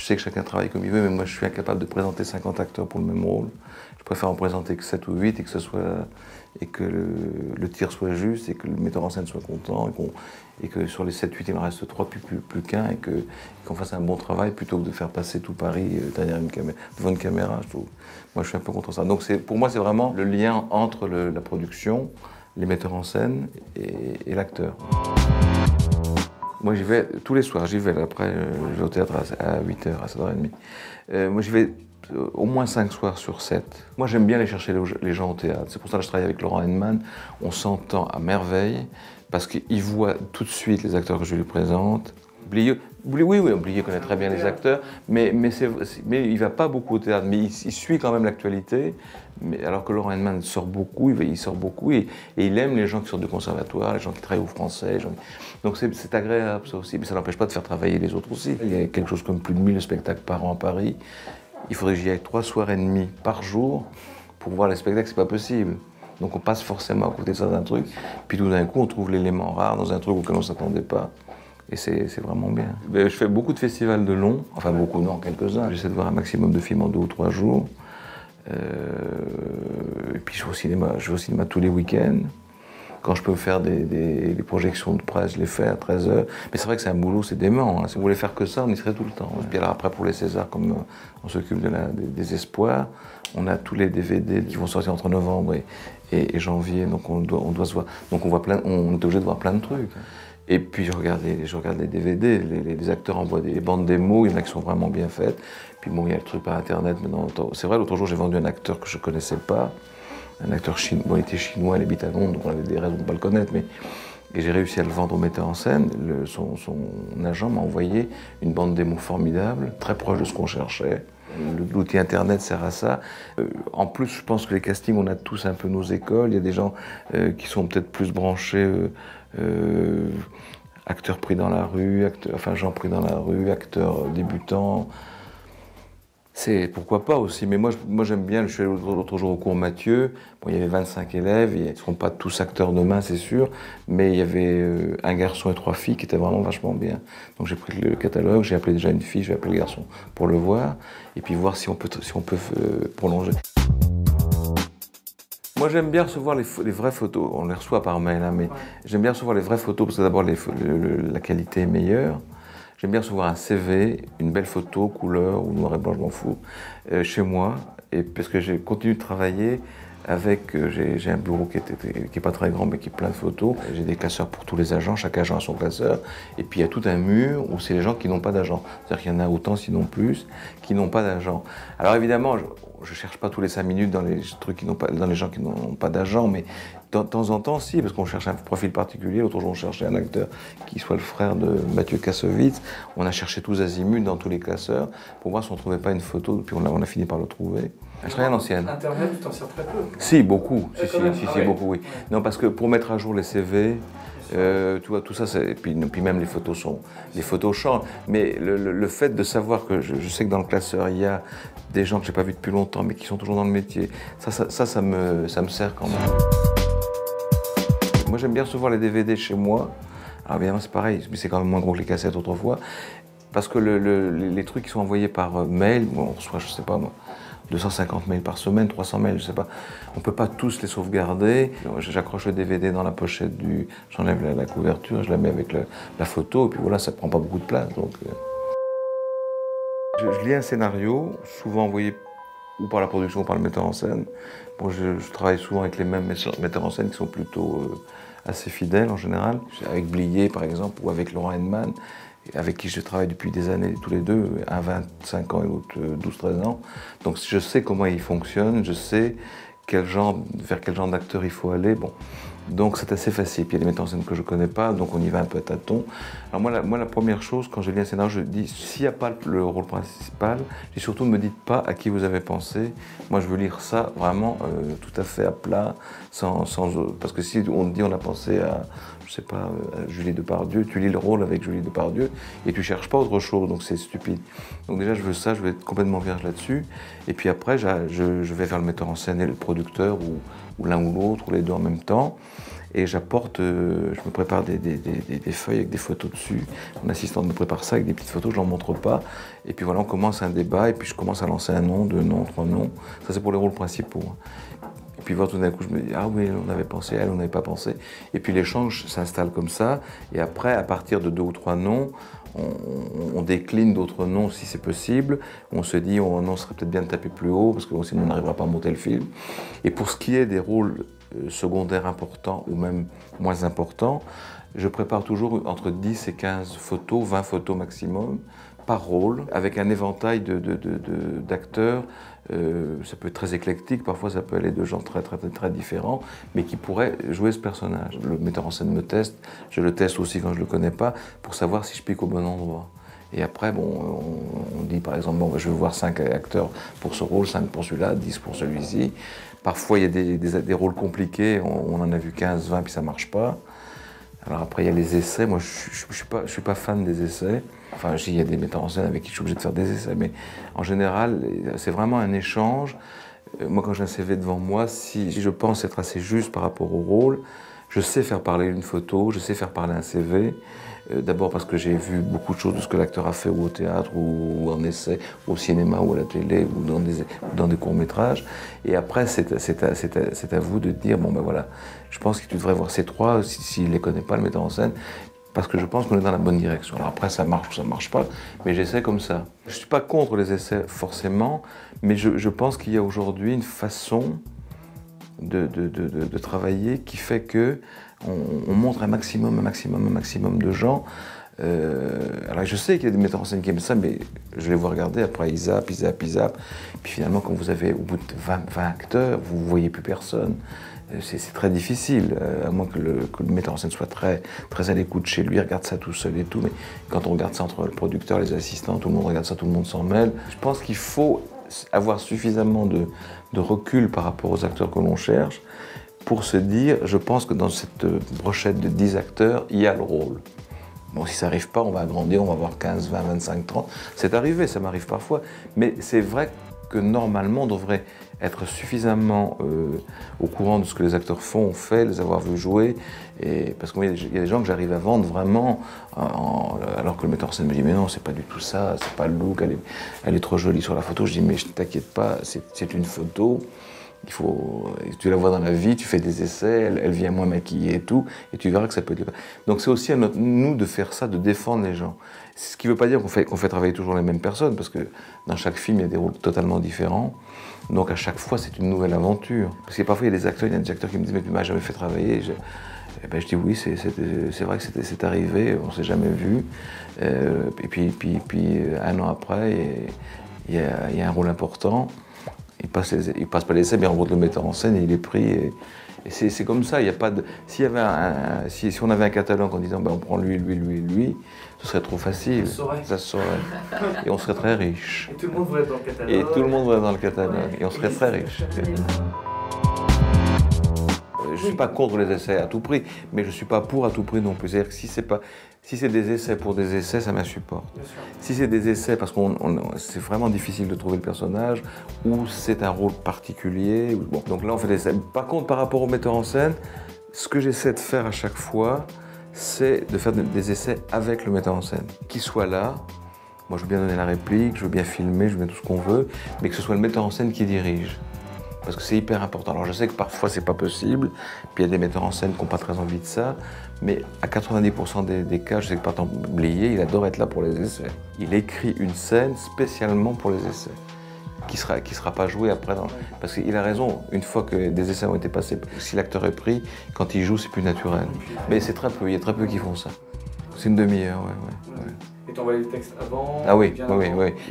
sais que chacun travaille comme il veut, mais moi je suis incapable de présenter 50 acteurs pour le même rôle. Je préfère en présenter que 7 ou 8 et que le tir soit juste et que le metteur en scène soit content et que sur les 7-8 il en reste 3 plus qu'un et qu'on fasse un bon travail plutôt que de faire passer tout Paris derrière devant une caméra. Moi je suis un peu contre ça. Donc pour moi c'est vraiment le lien entre la production, les metteurs en scène et l'acteur. Moi j'y vais tous les soirs, j'y vais. Après je vais au théâtre à 8h, à 7h30. Moi j'y vais au moins 5 soirs sur 7. Moi j'aime bien aller chercher les gens au théâtre. C'est pour ça que je travaille avec Laurent Henneman. On s'entend à merveille parce qu'il voit tout de suite les acteurs que je lui présente. Oui, Blier connaît très bien les acteurs, mais il ne va pas beaucoup au théâtre, mais il suit quand même l'actualité. Alors que Laurent Henneman sort beaucoup, il sort beaucoup et il aime les gens qui sortent du conservatoire, les gens qui travaillent au Français. Donc c'est agréable ça aussi, mais ça n'empêche pas de faire travailler les autres aussi. Il y a quelque chose comme plus de 1000 spectacles par an à Paris. Il faudrait que j'y aille 3 soirs et demi par jour pour voir les spectacles, c'est pas possible. Donc on passe forcément à côté de ça d'un truc, puis tout d'un coup on trouve l'élément rare dans un truc auquel on ne s'attendait pas. Et c'est vraiment bien. Je fais beaucoup de festivals de long, enfin beaucoup non, quelques-uns. J'essaie de voir un maximum de films en 2 ou 3 jours. Et puis je vais au cinéma tous les week-ends. Quand je peux faire des projections de presse, je les fais à 13h. Mais c'est vrai que c'est un boulot, c'est dément. Hein. Si on voulait faire que ça, on y serait tout le temps. Et puis alors après, pour les Césars, comme on s'occupe des espoirs, on a tous les DVD qui vont sortir entre novembre et janvier. Donc on doit se voir. Donc on est obligé de voir plein de trucs. Et puis je regarde les DVD, les acteurs envoient des bandes démos, il y en a qui sont vraiment bien faites. Puis bon, il y a le truc par internet, mais c'est vrai, l'autre jour j'ai vendu un acteur que je ne connaissais pas, un acteur chinois, bon, il était chinois, il habite à Londres, donc on avait des raisons de ne pas le connaître, et j'ai réussi à le vendre au metteur en scène. Son agent m'a envoyé une bande démo formidable, très proche de ce qu'on cherchait. L'outil internet sert à ça. En plus, je pense que les castings, on a tous un peu nos écoles. Il y a des gens qui sont peut-être plus branchés, acteurs pris dans la rue, gens pris dans la rue, acteurs débutants. C'est pourquoi pas aussi, mais moi j'aime bien. Je suis allé l'autre jour au cours Mathieu. Bon, il y avait 25 élèves, ils ne seront pas tous acteurs demain, c'est sûr, mais il y avait un garçon et 3 filles qui étaient vraiment vachement bien. Donc j'ai pris le catalogue, j'ai appelé déjà une fille, je vais appeler le garçon pour le voir, et puis voir si on peut prolonger. Moi j'aime bien recevoir les vraies photos, on les reçoit par mail, hein, mais j'aime bien recevoir les vraies photos parce que d'abord la qualité est meilleure. J'aime bien recevoir un CV, une belle photo, couleur ou noir et blanc, je m'en fous, chez moi. Et parce que j'ai continué de travailler avec, j'ai un bureau qui est pas très grand mais qui est plein de photos. J'ai des classeurs pour tous les agents, chaque agent a son classeur. Et puis il y a tout un mur où c'est les gens qui n'ont pas d'agent. C'est-à-dire qu'il y en a autant, sinon plus, qui n'ont pas d'agent. Alors évidemment, je cherche pas tous les 5 minutes dans les gens qui n'ont pas d'agent, mais de temps en temps, si, parce qu'on cherche un profil particulier. L'autre jour, on cherchait un acteur qui soit le frère de Mathieu Kassovitz. On a cherché tous azimuts dans tous les classeurs pour voir si on ne trouvait pas une photo, puis on a fini par le trouver. Je travaille à l'ancienne. Internet, tu t'en sers très peu. Si, beaucoup. Si, beaucoup, oui. Non, parce que pour mettre à jour les CV, tu vois, tout ça, et puis même les photos changent. Mais le fait de savoir que je sais que dans le classeur, il y a des gens que j'ai pas vus depuis longtemps, mais qui sont toujours dans le métier, ça me sert quand même. Moi, j'aime bien recevoir les DVD chez moi. Alors évidemment, c'est pareil, mais c'est quand même moins gros que les cassettes autrefois. Parce que les trucs qui sont envoyés par mail, bon, on reçoit, je sais pas moi, 250 mails par semaine, 300 mails, je sais pas. On peut pas tous les sauvegarder. J'accroche le DVD dans la pochette j'enlève la couverture, je la mets avec la photo, et puis voilà, ça prend pas beaucoup de place. Donc, je lis un scénario, souvent envoyé ou par la production ou par le metteur en scène. Bon, je travaille souvent avec les mêmes metteurs en scène qui sont plutôt assez fidèles en général. Avec Blier par exemple, ou avec Laurent Henneman, avec qui je travaille depuis des années tous les deux, un 25 ans et l'autre 12-13 ans. Donc je sais comment ils fonctionnent, je sais vers quel genre d'acteur il faut aller. Bon. Donc c'est assez facile. Puis il y a des metteurs en scène que je ne connais pas, donc on y va un peu à tâtons. Alors moi, la première chose, quand je lis un scénario, je dis, s'il n'y a pas le rôle principal, je dis surtout ne me dites pas à qui vous avez pensé. Moi je veux lire ça vraiment tout à fait à plat, parce que si on te dit on a pensé à, je sais pas, à Julie Depardieu, tu lis le rôle avec Julie Depardieu et tu cherches pas autre chose, donc c'est stupide. Donc déjà je veux ça, je vais être complètement vierge là-dessus. Et puis après je vais vers le metteur en scène et le producteur, ou l'un ou l'autre, ou les deux en même temps. et j'apporte, je me prépare des feuilles avec des photos dessus. Mon assistante me prépare ça avec des petites photos, je ne leur montre pas. Et puis voilà, on commence un débat et puis je commence à lancer un nom, 2 noms, 3 noms. Ça c'est pour les rôles principaux. Et puis voilà, tout d'un coup, je me dis, ah oui, on avait pensé, elle, on n'avait pas pensé. Et puis l'échange s'installe comme ça. Et après, à partir de 2 ou 3 noms, on décline d'autres noms si c'est possible. On se dit, oh non, ce serait peut-être bien de taper plus haut, parce que sinon on n'arrivera pas à monter le film. Et pour ce qui est des rôles secondaires importants ou même moins importants, je prépare toujours entre 10 et 15 photos, 20 photos maximum, par rôle, avec un éventail d'acteurs. Ça peut être très éclectique, parfois ça peut aller de gens très différents, mais qui pourraient jouer ce personnage. Le metteur en scène me teste, je le teste aussi quand je ne le connais pas, pour savoir si je pique au bon endroit. Et après, bon, on dit par exemple, bon, je veux voir 5 acteurs pour ce rôle, 5 pour celui-là, 10 pour celui-ci. Parfois il y a des rôles compliqués, on en a vu 15, 20, puis ça ne marche pas. Alors après, il y a les essais. Moi, je ne suis pas fan des essais. Enfin, il y a des metteurs en scène avec qui je suis obligé de faire des essais. Mais en général, c'est vraiment un échange. Moi, quand j'ai un CV devant moi, si je pense être assez juste par rapport au rôle, je sais faire parler une photo, je sais faire parler un CV. D'abord parce que j'ai vu beaucoup de choses de ce que l'acteur a fait ou au théâtre, ou en essai, ou au cinéma, ou à la télé, ou dans des courts-métrages. Et après, c'est à vous de dire, bon ben voilà, je pense que tu devrais voir ces 3, s'il ne les connaît pas, le metteur en scène, parce que je pense qu'on est dans la bonne direction. Alors après, ça marche ou ça ne marche pas, mais j'essaie comme ça. Je ne suis pas contre les essais forcément, mais je pense qu'il y a aujourd'hui une façon de travailler qui fait que on montre un maximum de gens. Alors je sais qu'il y a des metteurs en scène qui aiment ça, mais je les vois regarder, après ils zappent. Puis finalement, quand vous avez au bout de 20 acteurs, vous ne voyez plus personne. C'est très difficile, à moins que le metteur en scène soit très à l'écoute chez lui, regarde ça tout seul et tout. Mais quand on regarde ça entre le producteur, les assistants, tout le monde regarde ça, tout le monde s'en mêle. Je pense qu'il faut avoir suffisamment de recul par rapport aux acteurs que l'on cherche pour se dire, je pense que dans cette brochette de 10 acteurs, il y a le rôle. Bon, si ça n'arrive pas, on va agrandir, on va avoir 15, 20, 25, 30. C'est arrivé, ça m'arrive parfois. Mais c'est vrai que normalement, on devrait être suffisamment au courant de ce que les acteurs font, ont fait, les avoir vus jouer. Parce qu'il y a des gens que j'arrive à vendre vraiment, alors que le metteur en scène me dit « mais non, c'est pas du tout ça, c'est pas le look, elle est trop jolie sur la photo ». Je dis « mais ne t'inquiète pas, c'est une photo ». Tu la vois dans la vie, tu fais des essais, elle vient moins maquillée et tout, et tu verras que ça peut être... Donc c'est aussi à nous de faire ça, de défendre les gens. Ce qui ne veut pas dire qu'on fait travailler toujours les mêmes personnes, parce que dans chaque film, il y a des rôles totalement différents. Donc à chaque fois, c'est une nouvelle aventure. Parce que parfois, il y a des acteurs qui me disent « mais tu m'as jamais fait travailler ». Je dis oui, c'est vrai que c'est arrivé, on ne s'est jamais vu. Et puis 1 an après, il y a un rôle important. Il passe pas l'essai, mais il rencontre le metteur en scène et il est pris. Et c'est comme ça, il n'y a pas de... Si on avait un catalogue en disant ben, on prend lui, ce serait trop facile. Ça se saurait. Et on serait très riche. Et tout le monde voudrait être dans le catalogue. Et tout le monde voudrait être dans le catalogue. Ouais. Et on serait très riche. Je ne suis pas contre les essais à tout prix, mais je ne suis pas pour à tout prix non plus. C'est-à-dire que si c'est des essais pour des essais, ça m'insupporte. Si c'est des essais parce que c'est vraiment difficile de trouver le personnage, ou c'est un rôle particulier, bon, donc là on fait des essais. Par contre, par rapport au metteur en scène, ce que j'essaie de faire à chaque fois, c'est de faire des essais avec le metteur en scène. Qu'il soit là, moi je veux bien donner la réplique, je veux bien filmer, je veux bien tout ce qu'on veut, mais que ce soit le metteur en scène qui dirige. Parce que c'est hyper important. Alors je sais que parfois c'est pas possible, puis il y a des metteurs en scène qui n'ont pas très envie de ça, mais à 90% des cas, je sais que par exemple Blier, il adore être là pour les essais. Il écrit une scène spécialement pour les essais, qui sera pas jouée après. Parce qu'il a raison, une fois que des essais ont été passés, si l'acteur est pris, quand il joue, c'est plus naturel. Mais c'est très peu, il y a très peu qui font ça. C'est une demi-heure, ouais. Et t'envoies les textes avant? Ah oui.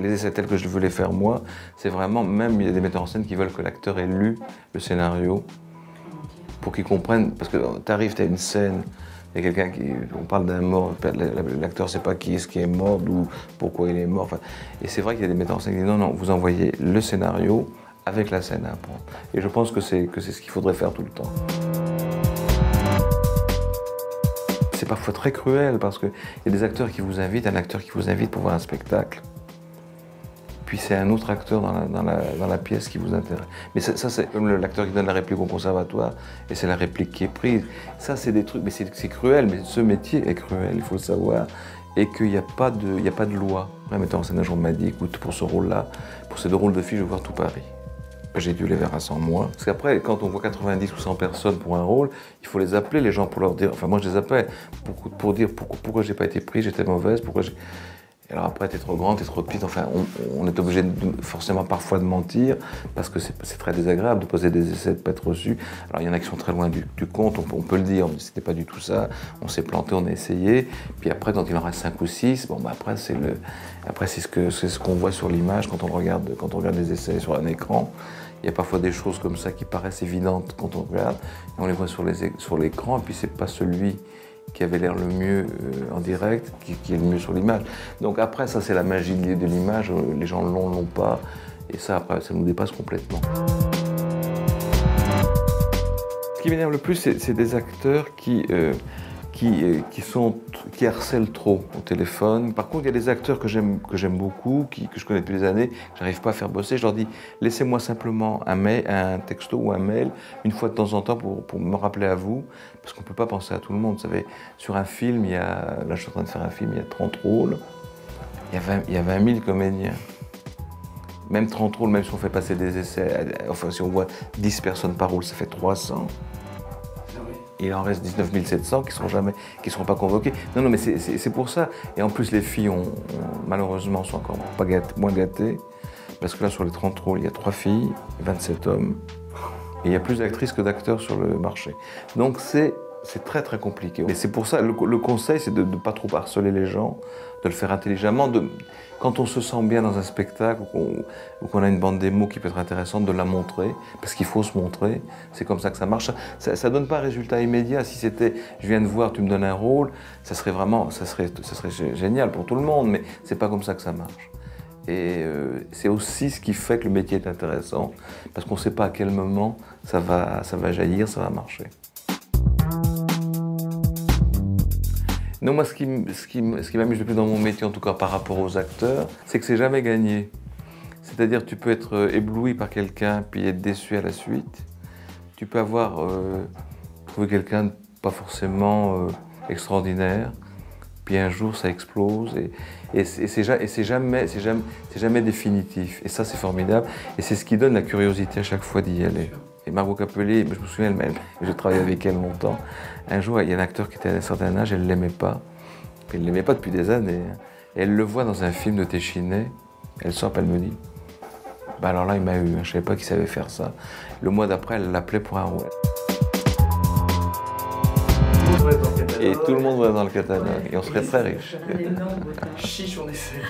Les essais tels que je veux les faire moi, c'est vraiment, même il y a des metteurs en scène qui veulent que l'acteur ait lu le scénario pour qu'il comprenne, parce que t'arrives, t'as une scène, il y a quelqu'un on parle d'un mort, l'acteur ne sait pas qui est mort, ou pourquoi il est mort. Enfin, et c'est vrai qu'il y a des metteurs en scène qui disent non, vous envoyez le scénario avec la scène à apprendre. Et je pense que c'est ce qu'il faudrait faire tout le temps. C'est parfois très cruel parce qu'il y a des acteurs qui vous invitent, un acteur qui vous invite pour voir un spectacle. puis c'est un autre acteur dans la pièce qui vous intéresse. Mais ça c'est comme l'acteur qui donne la réplique au conservatoire, et c'est la réplique qui est prise. Ça c'est des trucs, mais c'est cruel, mais ce métier est cruel, il faut le savoir, et qu'il n'y a pas de loi. Un metteur en scène un jour m'a dit, écoute, pour ce rôle-là, pour ces 2 rôles de filles, je veux voir tout Paris. J'ai dû les verra sans moi. Parce qu'après, quand on voit 90 ou 100 personnes pour un rôle, il faut les appeler, les gens, pour leur dire... Enfin, moi, je les appelle pour dire pourquoi j'ai pas été pris, j'étais mauvaise, pourquoi j'ai... Alors après, t'es trop grande, t'es trop petite, enfin, on est obligé forcément parfois de mentir, parce que c'est très désagréable de poser des essais, de pas être reçu. Alors il y en a qui sont très loin du compte, on peut le dire, mais c'était pas du tout ça, on s'est planté, on a essayé, puis après, quand il en reste 5 ou 6, bon, bah, après, c'est ce qu'on voit sur l'image quand on regarde les essais sur un écran. Il y a parfois des choses comme ça qui paraissent évidentes quand on regarde, et on les voit sur l'écran, et puis c'est pas celui qui avait l'air le mieux en direct, qui est le mieux sur l'image. Donc après, ça c'est la magie de l'image, les gens l'ont pas, et ça après, ça nous dépasse complètement. Ce qui m'énerve le plus, c'est des acteurs qui harcèlent trop au téléphone. Par contre, il y a des acteurs que j'aime beaucoup, que je connais depuis des années, que j'arrive pas à faire bosser. Je leur dis, laissez-moi simplement un texto ou un mail, une fois de temps en temps, pour me rappeler à vous, parce qu'on peut pas penser à tout le monde. Vous savez, sur un film, là je suis en train de faire un film, il y a 30 rôles, il y a 20 000 comédiens. Même 30 rôles, même si on fait passer des essais, enfin si on voit 10 personnes par rôle, ça fait 300. Il en reste 19 700 qui ne seront pas convoqués. Non, mais c'est pour ça. Et en plus, les filles, malheureusement, sont encore moins gâtées. Parce que là, sur les 30 rôles, il y a 3 filles, 27 hommes. Et il y a plus d'actrices que d'acteurs sur le marché. Donc c'est très très compliqué. Et c'est pour ça, le conseil, c'est de ne pas trop harceler les gens, de le faire intelligemment. Quand on se sent bien dans un spectacle ou qu'on a une bande démo qui peut être intéressante, de la montrer, parce qu'il faut se montrer, c'est comme ça que ça marche. Ça donne pas un résultat immédiat. Si c'était « je viens de voir, tu me donnes un rôle », ça serait génial pour tout le monde, mais c'est pas comme ça que ça marche. Et c'est aussi ce qui fait que le métier est intéressant, parce qu'on ne sait pas à quel moment ça va jaillir, ça va marcher. Non, moi, ce qui m'amuse le plus dans mon métier, en tout cas par rapport aux acteurs, c'est que c'est jamais gagné. C'est-à-dire, tu peux être ébloui par quelqu'un puis être déçu à la suite. Tu peux avoir trouvé quelqu'un de pas forcément extraordinaire, puis un jour ça explose et c'est jamais définitif. Et ça, c'est formidable. Et c'est ce qui donne la curiosité à chaque fois d'y aller. Et Margot Capelli, je me souviens, je travaillais avec elle longtemps. Un jour, il y a un acteur qui était à un certain âge, elle ne l'aimait pas. Elle ne l'aimait pas depuis des années. Et elle le voit dans un film de Téchiné. Elle sort, elle me dit, bah alors là, il m'a eu. Je ne savais pas qu'il savait faire ça. Le mois d'après, elle l'appelait pour un rôle. Et tout le monde va dans le catalogue. Et on serait très riche. Chiche, on essaie.